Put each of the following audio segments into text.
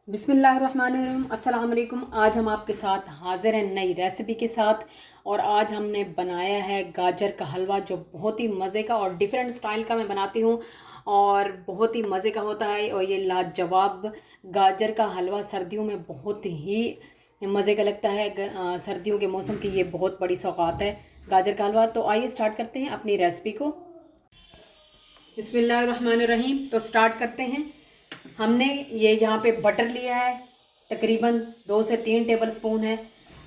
बिस्मिल्लाहिर्रहमानिर्रहीम। अस्सलाम वालेकुम। आज हम आपके साथ हाज़िर हैं नई रेसिपी के साथ। और आज हमने बनाया है गाजर का हलवा, जो बहुत ही मज़े का और डिफरेंट स्टाइल का मैं बनाती हूँ और बहुत ही मज़े का होता है। और ये लाजवाब गाजर का हलवा सर्दियों में बहुत ही मज़े का लगता है। सर्दियों के मौसम की ये बहुत बड़ी सौगात है गाजर का हलवा। तो आइए स्टार्ट करते हैं अपनी रेसिपी को। बिस्मिल्लाहिर्रहमानिर्रहीम। तो स्टार्ट करते हैं। हमने ये यहाँ पे बटर लिया है, तकरीबन 2 से 3 टेबल स्पून है।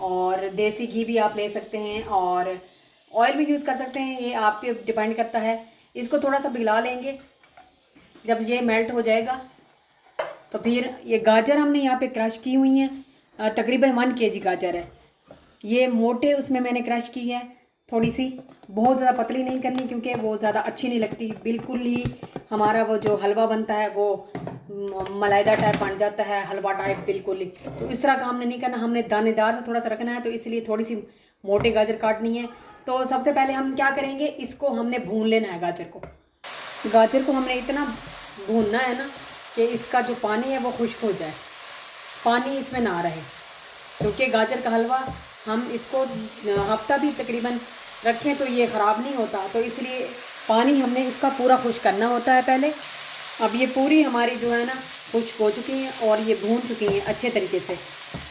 और देसी घी भी आप ले सकते हैं और ऑयल भी यूज़ कर सकते हैं, ये आप पे डिपेंड करता है। इसको थोड़ा सा पिघला लेंगे। जब ये मेल्ट हो जाएगा तो फिर ये गाजर हमने यहाँ पे क्रश की हुई हैं, तकरीबन 1 kg गाजर है। ये मोटे उसमें मैंने क्रश की है, थोड़ी सी, बहुत ज़्यादा पतली नहीं करनी क्योंकि वो ज़्यादा अच्छी नहीं लगती। बिल्कुल ही हमारा वो जो हलवा बनता है वो मलाईदार टाइप बन जाता है, हलवा टाइप बिल्कुल ही। तो इस तरह का हमने नहीं करना, हमने दानेदार से थोड़ा सा रखना है, तो इसलिए थोड़ी सी मोटे गाजर काटनी है। तो सबसे पहले हम क्या करेंगे, इसको हमने भून लेना है गाजर को। गाजर को हमने इतना भूनना है ना कि इसका जो पानी है वो खुश्क हो जाए, पानी इसमें ना रहे। क्योंकि गाजर का हलवा हम इसको हफ्ता भी तकरीबन रखें तो ये ख़राब नहीं होता, तो इसलिए पानी हमने इसका पूरा खुश्क करना होता है पहले। अब ये पूरी हमारी जो है ना खुश्क हो चुकी हैं और ये भून चुकी हैं अच्छे तरीके से।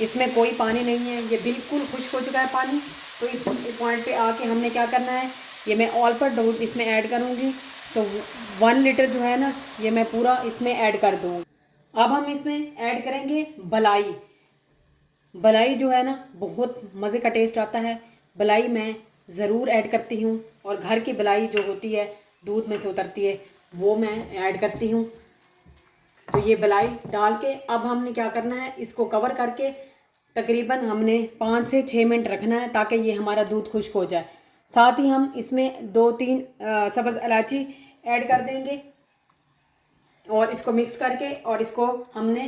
इसमें कोई पानी नहीं है, ये बिल्कुल खुश्क हो चुका है पानी। तो इस पॉइंट पे आके हमने क्या करना है, ये मैं ऑल पर दूध इसमें ऐड करूँगी। तो 1 लीटर जो है ना ये मैं पूरा इसमें ऐड कर दूँगी। अब हम इसमें ऐड करेंगे बलाई। बलाई जो है ना बहुत मज़े का टेस्ट आता है, बलाई मैं ज़रूर ऐड करती हूँ। और घर की बलाई जो होती है दूध में से उतरती है वो मैं ऐड करती हूँ। तो ये बलाई डाल के अब हमने क्या करना है, इसको कवर करके तकरीबन हमने 5 से 6 मिनट रखना है ताकि ये हमारा दूध खुश्क हो जाए। साथ ही हम इसमें 2-3 सब्ज़ इलायची ऐड कर देंगे और इसको मिक्स करके और इसको हमने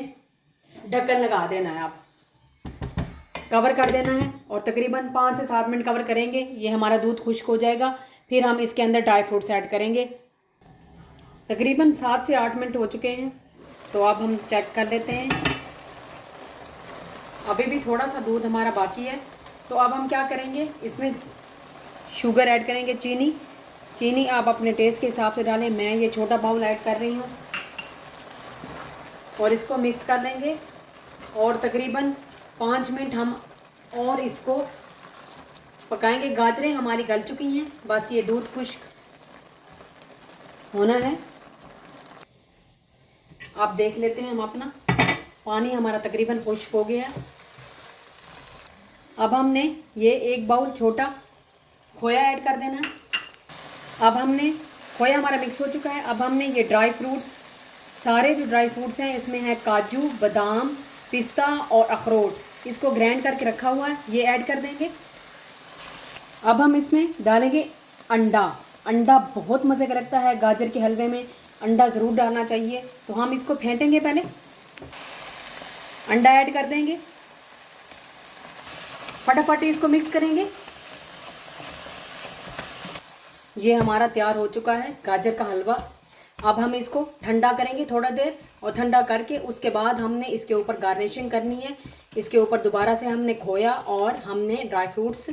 ढक्कन लगा देना है। आप कवर कर देना है और तकरीबन 5 से 7 मिनट कवर करेंगे, ये हमारा दूध खुश्क हो जाएगा। फिर हम इसके अंदर ड्राई फ्रूट्स ऐड करेंगे। तकरीबन 7 से 8 मिनट हो चुके हैं, तो अब हम चेक कर लेते हैं। अभी भी थोड़ा सा दूध हमारा बाकी है। तो अब हम क्या करेंगे, इसमें शुगर ऐड करेंगे, चीनी। चीनी आप अपने टेस्ट के हिसाब से डालें, मैं ये छोटा बाउल ऐड कर रही हूँ। और इसको मिक्स कर लेंगे और तकरीबन 5 मिनट हम और इसको पकाएंगे। गाजरें हमारी गल चुकी हैं, बस ये दूध खुश्क होना है। आप देख लेते हैं, हम अपना पानी हमारा तकरीबन खुश्क हो गया है। अब हमने ये 1 बाउल छोटा खोया ऐड कर देना है। अब हमने खोया हमारा मिक्स हो चुका है। अब हमने ये ड्राई फ्रूट्स, सारे जो ड्राई फ्रूट्स हैं इसमें है काजू, बादाम, पिस्ता और अखरोट, इसको ग्राइंड करके रखा हुआ है, ये ऐड कर देंगे। अब हम इसमें डालेंगे अंडा। अंडा बहुत मज़े का लगता है गाजर के हलवे में, अंडा ज़रूर डालना चाहिए। तो हम इसको फेंटेंगे, पहले अंडा ऐड कर देंगे, फटाफट इसको मिक्स करेंगे। ये हमारा तैयार हो चुका है गाजर का हलवा। अब हम इसको ठंडा करेंगे थोड़ा देर, और ठंडा करके उसके बाद हमने इसके ऊपर गार्निशिंग करनी है। इसके ऊपर दोबारा से हमने खोया और हमने ड्राई फ्रूट्स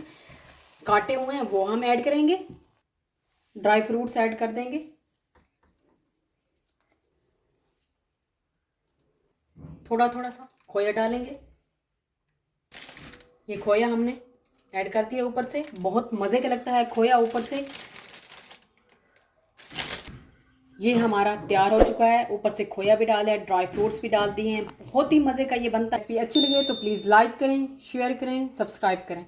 काटे हुए हैं वो हम ऐड करेंगे, ड्राई फ्रूट्स ऐड कर देंगे। थोड़ा थोड़ा सा खोया डालेंगे, ये खोया हमने ऐड कर दिया ऊपर से, बहुत मज़े का लगता है खोया ऊपर से। ये हमारा तैयार हो चुका है, ऊपर से खोया भी डाला है, ड्राई फ्रूट्स भी डाल दिए हैं, बहुत ही मज़े का ये बनता है। रेसिपी अच्छी लगे तो प्लीज़ लाइक करें, शेयर करें, सब्सक्राइब करें।